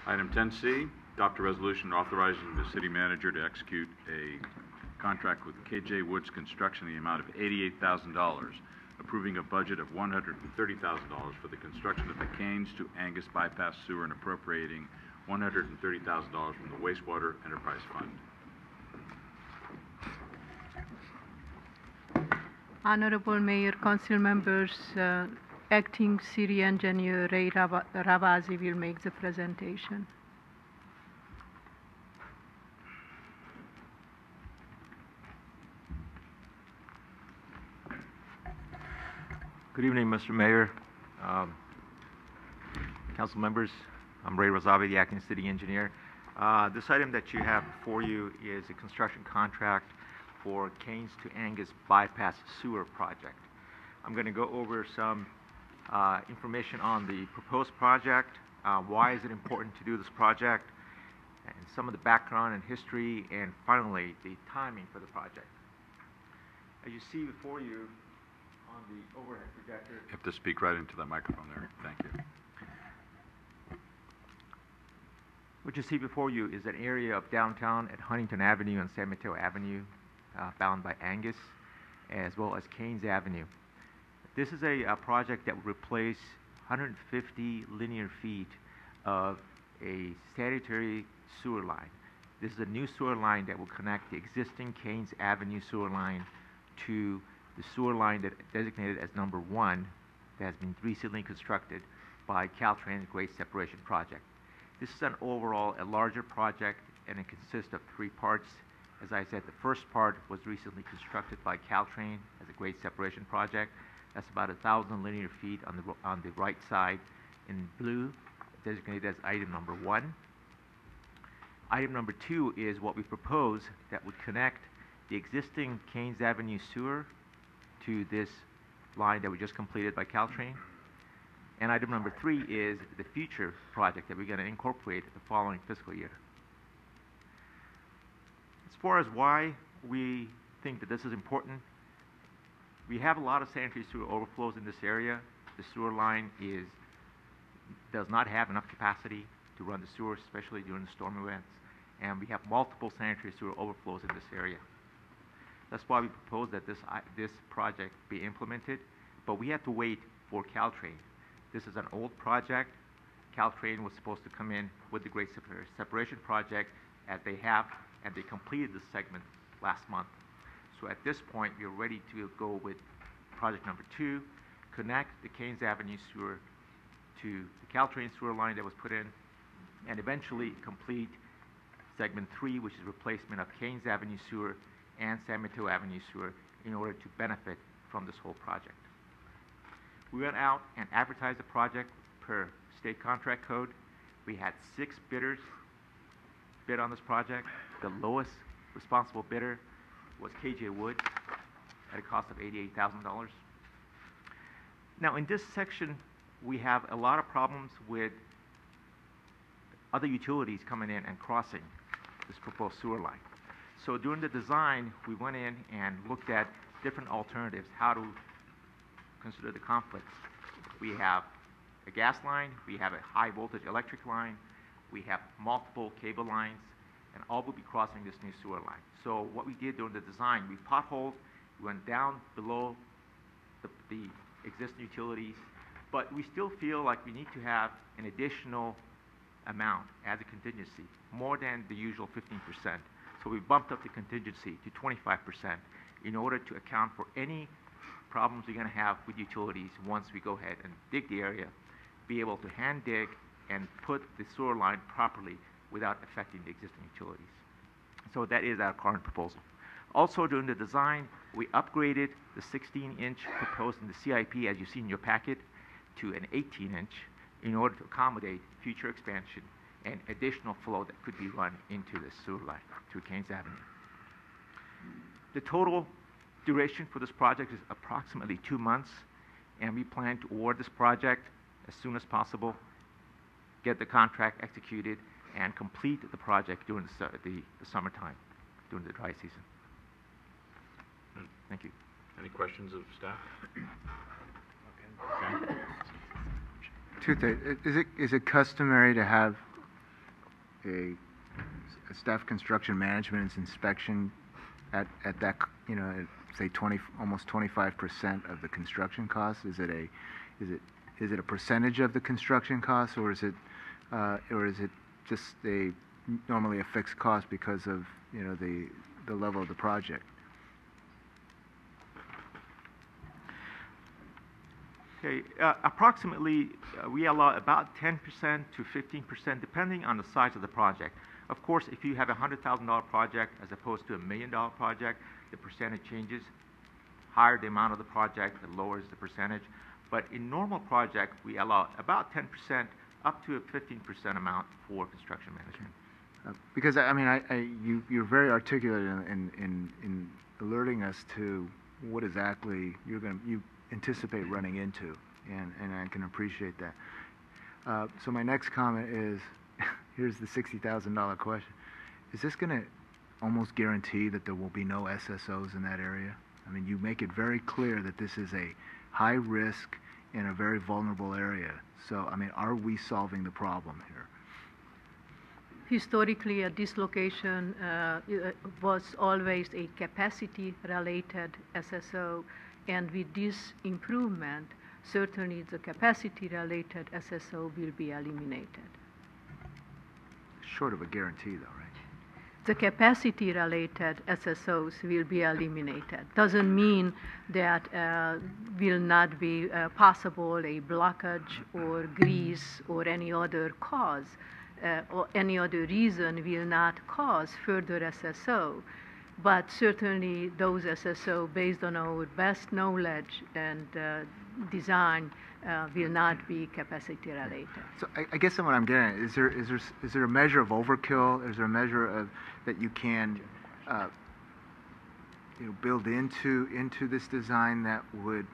Item 10C, adopt a resolution authorizing the city manager to execute a contract with KJ Woods Construction in the amount of $88,000, approving a budget of $130,000 for the construction of the Kains to Angus bypass sewer and appropriating $130,000 from the Wastewater Enterprise Fund. Honorable Mayor, Council members, Acting City Engineer Ray Ravazi will make the presentation. Good evening, Mr. Mayor, council members. I'm Ray Razavi, the Acting City Engineer. This item that you have before you is a construction contract for Kains to Angus bypass sewer project. I'm going to go over some information on the proposed project, why is it important to do this project, and some of the background and history, and finally the timing for the project. As you see before you on the overhead projector. You have to speak right into that microphone there. Thank you. What you see before you is an area of downtown at Huntington Avenue and San Mateo Avenue, bound by Angus, as well as Kains Avenue. This is a project that will replace 150 linear feet of a sanitary sewer line. This is a new sewer line that will connect the existing Kains Avenue sewer line to the sewer line that designated as number 1 that has been recently constructed by Caltrain's Grade Separation Project. This is an overall a larger project, and it consists of 3 parts. As I said, the first part was recently constructed by Caltrain as a grade separation project. That's about 1,000 linear feet on the right side in blue, designated as item number 1. Item number 2 is what we propose that would connect the existing Kains Avenue sewer to this line that we just completed by Caltrain. And item number 3 is the future project that we're going to incorporate the following fiscal year. As far as why we think that this is important, we have a lot of sanitary sewer overflows in this area. The sewer line does not have enough capacity to run the sewer, especially during the storm events, and we have multiple sanitary sewer overflows in this area. That's why we propose that this project be implemented, but we have to wait for Caltrain. This is an old project. Caltrain was supposed to come in with the Great Separation Project, as they have, and they completed this segment last month. So at this point, we're ready to go with project number 2, connect the Kains Avenue sewer to the Caltrain sewer line that was put in, and eventually complete segment 3, which is replacement of Kains Avenue sewer and San Mateo Avenue sewer in order to benefit from this whole project. We went out and advertised the project per state contract code. We had 6 bidders bid on this project. The lowest responsible bidder was KJ Woods at a cost of $88,000. Now in this section, we have a lot of problems with other utilities coming in and crossing this proposed sewer line. So during the design, we went in and looked at different alternatives, how to consider the conflicts. We have a gas line, we have a high voltage electric line, we have multiple cable lines, and all will be crossing this new sewer line. So what we did during the design, we potholed, we went down below the existing utilities, but we still feel like we need to have an additional amount as a contingency, more than the usual 15%. So we bumped up the contingency to 25% in order to account for any problems we're going to have with utilities once we go ahead and dig the area, be able to hand dig and put the sewer line properly without affecting the existing utilities. So that is our current proposal. Also during the design, we upgraded the 16-inch proposed in the CIP, as you see in your packet, to an 18-inch in order to accommodate future expansion and additional flow that could be run into the sewer line through Kains Avenue. The total duration for this project is approximately 2 months, and we plan to award this project as soon as possible, get the contract executed, and complete the project during the summertime, during the dry season. Thank you. Any questions of staff? Okay. Two things. Is it customary to have a staff construction management and inspection at that, you know, at, say almost 25% of the construction cost? Is it a percentage of the construction cost, or is it just normally a fixed cost because of, you know, the level of the project? Okay, approximately, we allow about 10% to 15%, depending on the size of the project. Of course, if you have a $100,000 project as opposed to a $1 million project, the percentage changes. Higher the amount of the project, the lower is the percentage. But in normal project, we allow about 10% up to a 15% amount for construction management. Because I mean, you're very articulate in alerting us to what exactly you anticipate running into, and I can appreciate that. So my next comment is, here's the $60,000 question: is this going to almost guarantee that there will be no SSOs in that area? I mean, you make it very clear that this is a high risk in a very vulnerable area. So, I mean, are we solving the problem here? Historically, at this location was always a capacity-related SSO, and with this improvement, certainly the capacity-related SSO will be eliminated. Short of a guarantee, though, right? The capacity-related SSOs will be eliminated. Doesn't mean that will not be possible a blockage or grease or any other cause or any other reason will not cause further SSO. But certainly those SSO, based on our best knowledge and design, will not be capacity related. So I guess what I'm getting at, is there a measure of overkill? Is there a measure of that you can build into this design that would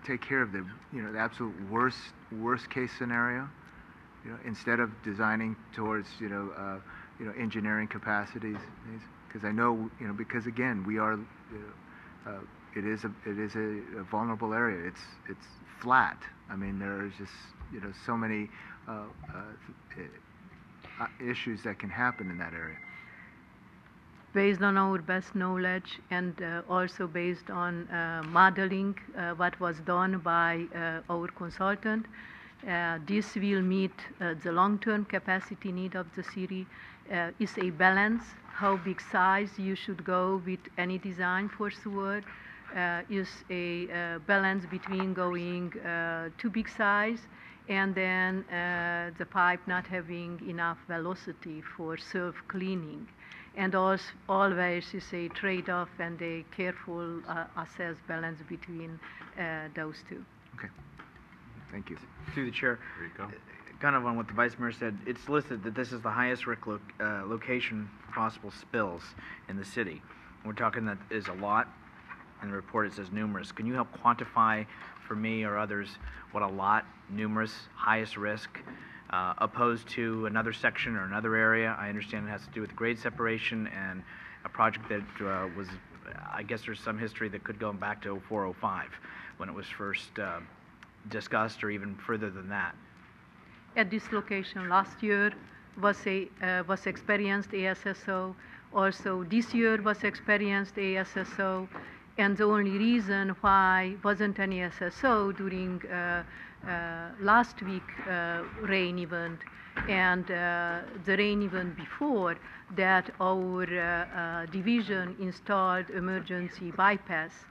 take care of the the absolute worst case scenario? Instead of designing towards engineering capacities, because I know because again we are it is a vulnerable area. It's flat. I mean, there's just so many issues that can happen in that area. Based on our best knowledge and also based on modeling what was done by our consultant, this will meet the long-term capacity need of the city. Is a balance, how big size you should go with any design for sewer. Is a balance between going too big size and then the pipe not having enough velocity for self-cleaning. And also always is a trade-off and a careful assessed balance between those two. Okay. Thank you. Through the chair. There you go. Kind of on what the Vice Mayor said, it's listed that this is the highest risk location for possible spills in the city. We're talking that is a lot. In the report it says numerous. Can you help quantify for me or others what a lot, numerous, highest risk, opposed to another section or another area? I understand it has to do with grade separation and a project that was, I guess there's some history that could go back to 0405 when it was first discussed, or even further than that. At this location last year was experienced ASSO. Also this year was experienced ASSO. And the only reason why wasn't any SSO during last week rain event and the rain event before that, our division installed emergency bypass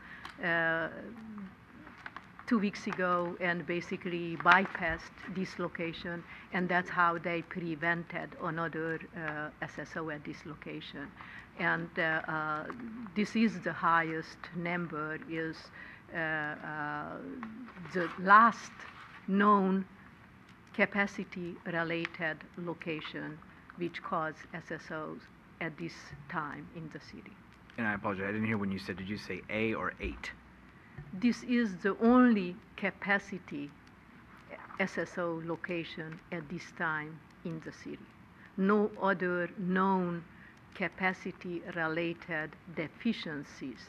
2 weeks ago and basically bypassed this location, and that's how they prevented another SSO at this location. And this is the highest number, is the last known capacity-related location which caused SSOs at this time in the city. And I apologize, I didn't hear when you said, did you say A or 8? This is the only capacity SSO location at this time in the city. No other known capacity-related deficiencies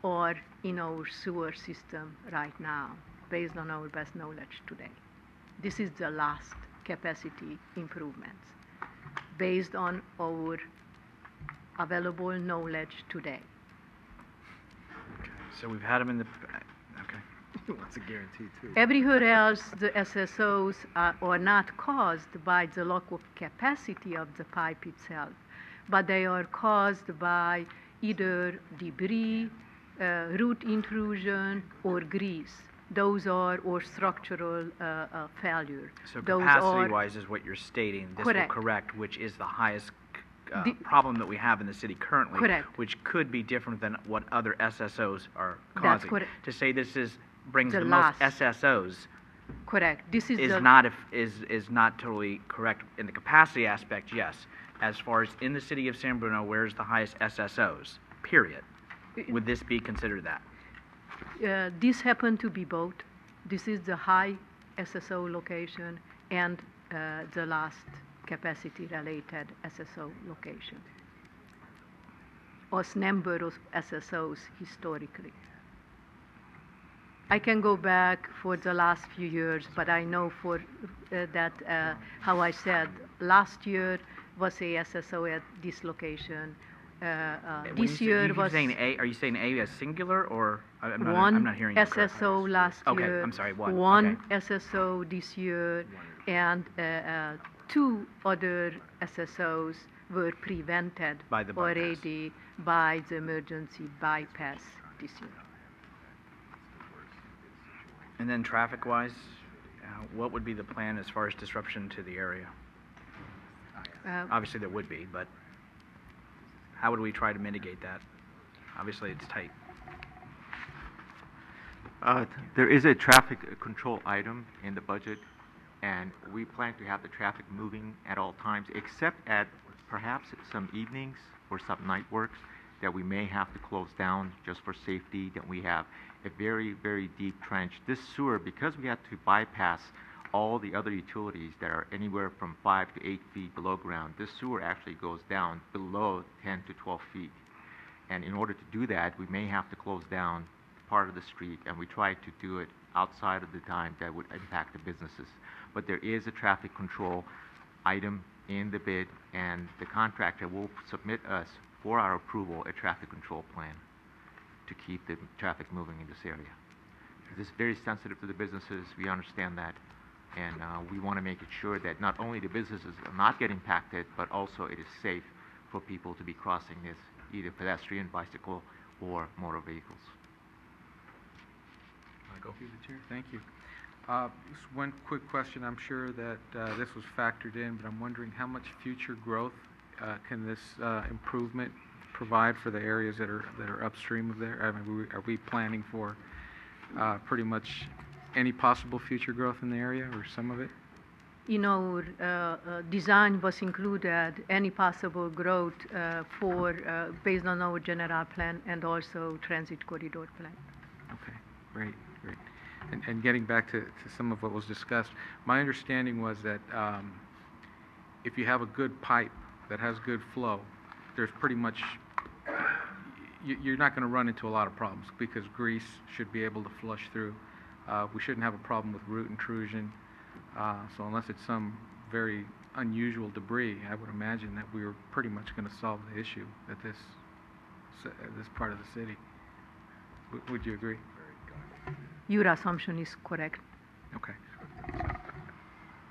are in our sewer system right now, based on our best knowledge today. This is the last capacity improvements based on our available knowledge today. So we've had them in the, okay. He wants a guarantee too. Everywhere else, the SSOs are not caused by the lack of capacity of the pipe itself, but they are caused by either debris, root intrusion, or grease. Those are, or structural failure. So Those capacity-wise is what you're stating, this will Correct. correct, which is the highest The- problem that we have in the city currently. Correct. Which could be different than what other SSOs are That's causing. correct. To say this brings The the most last. SSOs Correct. This is is the not totally correct. In the capacity aspect, yes. As far as in the city of San Bruno, where's the highest SSOs, period? Would this be considered that? This happened to be both. This is the high SSO location and the last capacity-related SSO location. Us number of SSOs historically. I can go back for the last few years, but I know for that, how I said, last year was a SSO at this location. When you This say- year you was saying A, are you saying A as singular, or I'm one not hearing you correctly. SSO last Okay, year. I'm sorry, one, One okay. SSO this year, and two other SSOs were prevented By the bypass. already by the emergency bypass this year. And then traffic-wise, what would be the plan as far as disruption to the area? Obviously, there would be, but how would we try to mitigate that? Obviously, it's tight. There is a traffic control item in the budget, and we plan to have the traffic moving at all times, except at perhaps some evenings or some night works that we may have to close down just for safety, that we have a very, very deep trench. This sewer, because we have to bypass all the other utilities that are anywhere from 5 to 8 feet below ground, this sewer actually goes down below 10 to 12 feet. And in order to do that, we may have to close down part of the street, and we try to do it outside of the time that would impact the businesses. But there is a traffic control item in the bid, and the contractor will submit us for our approval a traffic control plan to keep the traffic moving in this area. This is very sensitive to the businesses, we understand that, and we want to make it sure that not only the businesses are not get impacted, but also it is safe for people to be crossing this, either pedestrian, bicycle, or motor vehicles. Go. Through the chair, thank you. Just one quick question. I'm sure that this was factored in, but I'm wondering how much future growth can this improvement provide for the areas that are upstream of there? I mean, are we planning for pretty much any possible future growth in the area, or some of it? In our design was included any possible growth for based on our general plan and also transit corridor plan. Okay, great, great. And getting back to some of what was discussed, my understanding was that if you have a good pipe that has good flow, there's pretty much, you're not going to run into a lot of problems because grease should be able to flush through. We shouldn't have a problem with root intrusion. So unless it's some very unusual debris, I would imagine that we were pretty much going to solve the issue at this part of the city. Would you agree? Your assumption is correct. Okay.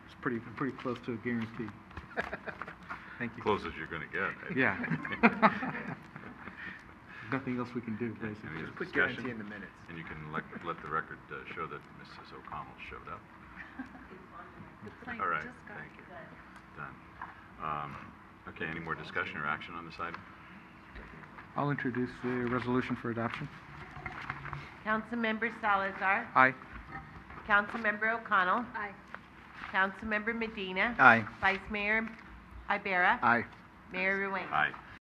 It's pretty close to a guarantee. Thank you. Close as you're going to get. eh? Yeah. Nothing else we can do, basically. Any Put discussion? guarantee in the minutes. And you can let the record show that Mrs. O'Connell showed up. All right, thank you. Done. Okay, any more discussion or action on this item? I'll introduce the resolution for adoption. Councilmember Salazar. Aye. Councilmember O'Connell. Aye. Councilmember Medina. Aye. Vice Mayor Ibarra. Aye. Mayor Ruane. Aye.